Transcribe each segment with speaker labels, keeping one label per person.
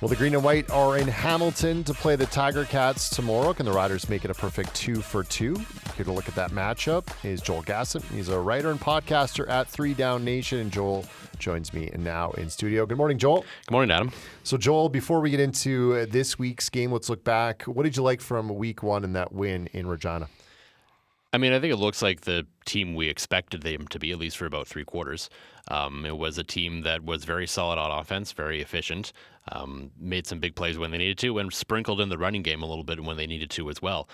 Speaker 1: Well, the Green and White are in Hamilton to play the Tiger Cats tomorrow. Can the Riders make it a perfect 2 for 2? Here to look at that matchup is Joel Gasson. He's a writer and podcaster at 3 Down Nation, and Joel joins me now in studio. Good morning, Joel.
Speaker 2: Good morning, Adam.
Speaker 1: So, Joel, before we get into this week's game, let's look back. What did you like from week one and that win in Regina?
Speaker 2: I mean, I think it looks like the team we expected them to be, at least for about 3 quarters. It was a team that was very solid on offense, very efficient, made some big plays when they needed to, and sprinkled in the running game a little bit when they needed to as well.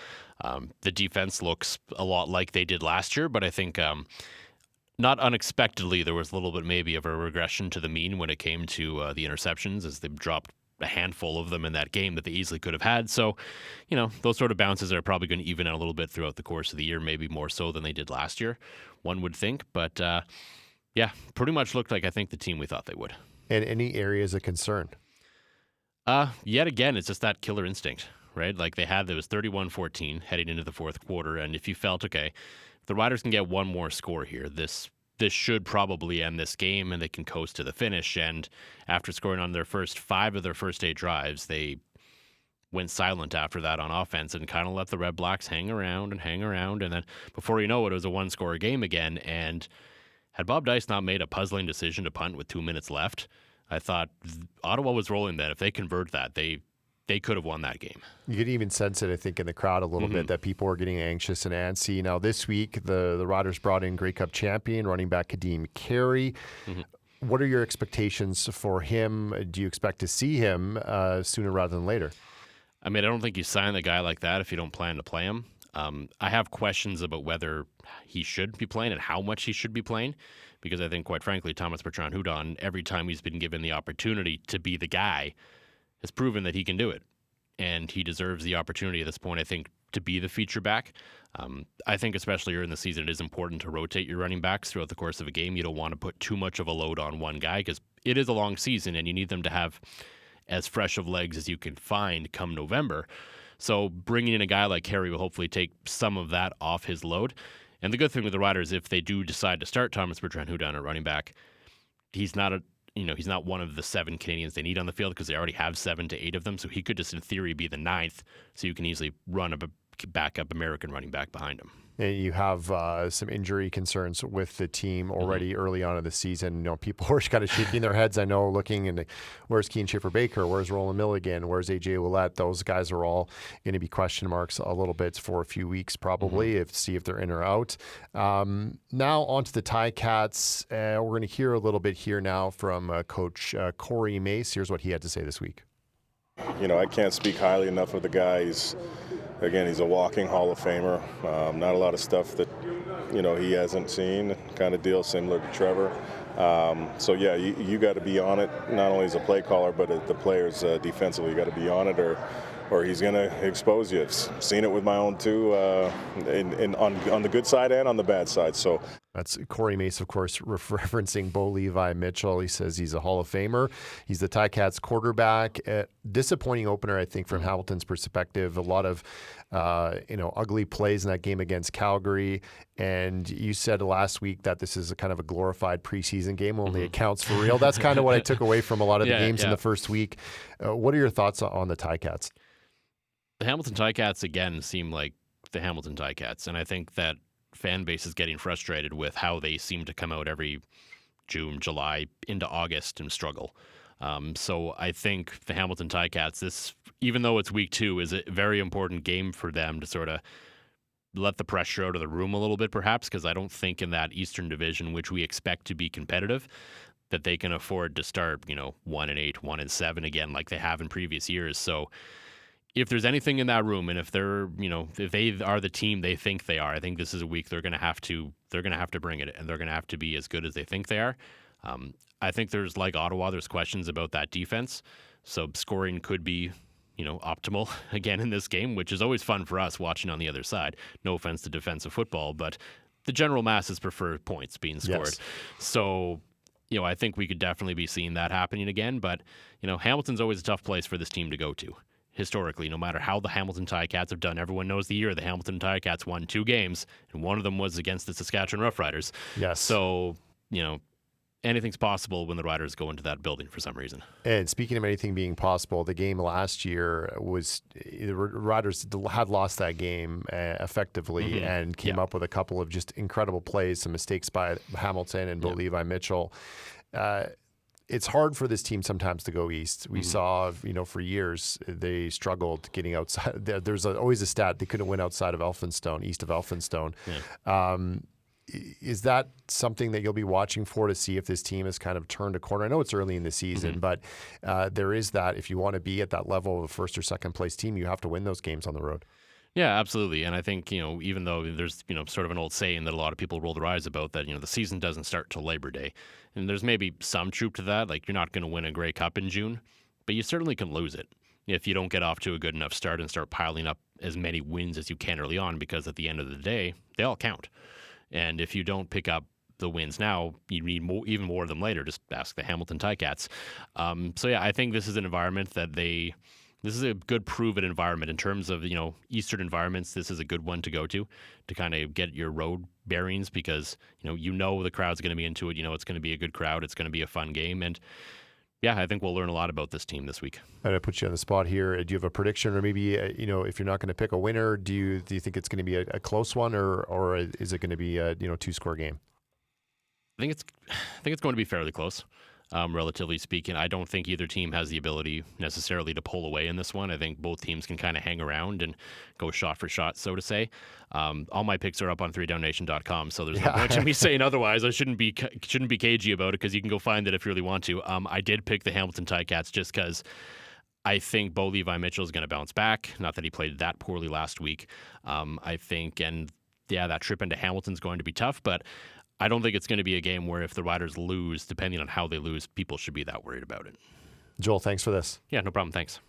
Speaker 2: The defense looks a lot like they did last year, but I think not unexpectedly there was a little bit maybe of a regression to the mean when it came to the interceptions, as they dropped a handful of them in that game that they easily could have had. So, those sort of bounces are probably going to even out a little bit throughout the course of the year, maybe more so than they did last year, one would think. But, pretty much looked like, I think, the team we thought they would.
Speaker 1: And any areas of concern?
Speaker 2: Yet again, it's just that killer instinct, right? Like there was 31-14 heading into the fourth quarter, and if you felt, okay, if the Riders can get one more score here, this should probably end this game and they can coast to the finish. And after scoring on their first 5 of their first 8 drives, they went silent after that on offense and kind of let the Red Blacks hang around. And then before you know it was a 1-score game again. And had Bob Dice not made a puzzling decision to punt with 2 minutes left, I thought Ottawa was rolling that. If they convert that, they could have won that game.
Speaker 1: You could even sense it, I think, in the crowd a little bit, that people were getting anxious and antsy. Now, this week, the Riders brought in Grey Cup champion, running back Kadeem Carey. What are your expectations for him? Do you expect to see him sooner rather than later?
Speaker 2: I mean, I don't think you sign a guy like that if you don't plan to play him. I have questions about whether he should be playing and how much he should be playing, because I think, quite frankly, Thomas Bertrand-Hudon, every time he's been given the opportunity to be the guy, has proven that he can do it, and he deserves the opportunity at this point, I think, to be the feature back. I think especially early in the season, it is important to rotate your running backs throughout the course of a game. You don't want to put too much of a load on one guy because it is a long season, and you need them to have as fresh of legs as you can find come November. So bringing in a guy like Carey will hopefully take some of that off his load. And the good thing with the Riders, if they do decide to start Thomas Bertrand-Hudon at running back, he's not one of the 7 Canadians they need on the field because they already have 7 to 8 of them. So he could just, in theory, be the 9th. So you can easily run a backup American running back behind him.
Speaker 1: And you have some injury concerns with the team already early on in the season. People are kind of shaking their heads, I know, looking into where's Keane Schiffer-Baker, where's Roland Milligan, where's A.J. Ouellette. Those guys are all going to be question marks a little bit for a few weeks probably, see if they're in or out. Now on to the Ticats. We're going to hear a little bit here now from Coach Cory Mace. Here's what he had to say this week.
Speaker 3: I can't speak highly enough of the guy. He's a walking Hall of Famer. Not a lot of stuff that, he hasn't seen, kind of deal similar to Trevor. You got to be on it, not only as a play caller, but the players defensively. You got to be on it or he's going to expose you. I've seen it with my own too, on the good side and on the bad side. So
Speaker 1: that's Cory Mace, of course, referencing Bo Levi Mitchell. He says he's a Hall of Famer. He's the Ticats quarterback. Disappointing opener, I think, from Hamilton's perspective. A lot of ugly plays in that game against Calgary. And you said last week that this is a kind of a glorified preseason game, only it counts for real. That's kind of what I took away from a lot of the games in the first week. What are your thoughts on the Ticats?
Speaker 2: The Hamilton Ticats, again, seem like the Hamilton Ticats. And I think that fan base is getting frustrated with how they seem to come out every June, July, into August and struggle. So I think the Hamilton Ticats, even though it's week 2, is a very important game for them to sort of let the pressure out of the room a little bit, perhaps, because I don't think in that Eastern Division, which we expect to be competitive, that they can afford to start, 1-8, 1-7 again, like they have in previous years. So if there's anything in that room, and if they're, if they are the team they think they are, I think this is a week they're going to have to bring it, and they're going to have to be as good as they think they are. I think there's, like Ottawa, there's questions about that defense. So scoring could be, optimal again in this game, which is always fun for us watching on the other side. No offense to defensive football, but the general masses prefer points being scored.
Speaker 1: Yes.
Speaker 2: So, I think we could definitely be seeing that happening again. But, Hamilton's always a tough place for this team to go to. Historically, no matter how the Hamilton Ticats have done, everyone knows the year the Hamilton Ticats won 2 games, and one of them was against the Saskatchewan Roughriders.
Speaker 1: Yes.
Speaker 2: So, anything's possible when the Riders go into that building for some reason.
Speaker 1: And speaking of anything being possible, the game last year was the Riders had lost that game effectively and came up with a couple of just incredible plays, some mistakes by Hamilton and Levi Mitchell. It's hard for this team sometimes to go east. We saw, for years they struggled getting outside. There's always a stat they couldn't win outside of Elphinstone, east of Elphinstone. Yeah. Is that something that you'll be watching for to see if this team has kind of turned a corner? I know it's early in the season, but there is that. If you want to be at that level of a first or second place team, you have to win those games on the road.
Speaker 2: Yeah, absolutely. And I think, even though there's, sort of an old saying that a lot of people roll their eyes about that, the season doesn't start till Labor Day. And there's maybe some truth to that. Like, you're not going to win a Grey Cup in June, but you certainly can lose it if you don't get off to a good enough start and start piling up as many wins as you can early on, because at the end of the day, they all count. And if you don't pick up the wins now, you need even more of them later. Just ask the Hamilton Ticats. So yeah, I think this is an environment that this is a good proven environment in terms of, Eastern environments. This is a good one to go to kind of get your road bearings, because, the crowd's going to be into it. It's going to be a good crowd. It's going to be a fun game. And yeah, I think we'll learn a lot about this team this week.
Speaker 1: I'm going to put you on the spot here. Do you have a prediction, or maybe, if you're not going to pick a winner, do you think it's going to be a close one, or is it going to be a, 2-score game?
Speaker 2: I think it's going to be fairly close. Relatively speaking, I don't think either team has the ability necessarily to pull away in this one. I think both teams can kind of hang around and go shot for shot, so to say. All my picks are up on 3downnation.com, so there's no point in me saying otherwise. I shouldn't be cagey about it, because you can go find it if you really want to. I did pick the Hamilton Ticats just because I think Bo Levi Mitchell is going to bounce back. Not that he played that poorly last week. I think, that trip into Hamilton's going to be tough, but I don't think it's going to be a game where if the Riders lose, depending on how they lose, people should be that worried about it.
Speaker 1: Joel, thanks for this.
Speaker 2: Yeah, no problem. Thanks.